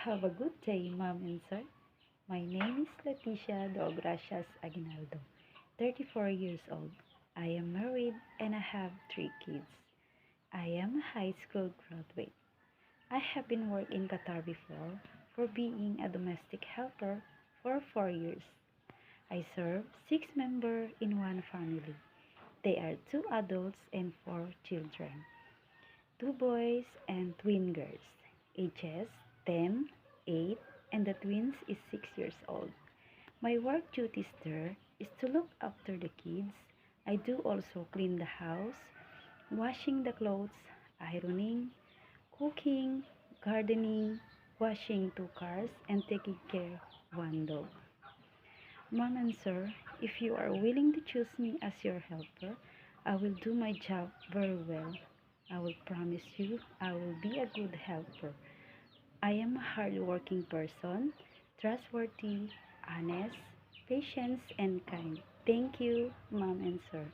Have a good day, Mom and Sir. My name is Leticia Dogracias Aguinaldo, 34 years old. I am married and I have 3 kids. I am a high school graduate. I have been working in Qatar before for being a domestic helper for 4 years. I serve 6 members in one family. They are 2 adults and 4 children, 2 boys and twin girls, ages 10, 8, and the twins is 6 years old. My work duties there is to look after the kids. I do also clean the house, washing the clothes, ironing, cooking, gardening, washing 2 cars, and taking care of 1 dog. Mom and Sir, if you are willing to choose me as your helper, I will do my job very well. I will promise you I will be a good helper. I am a hardworking person, trustworthy, honest, patient, and kind. Thank you, Mom and Sir.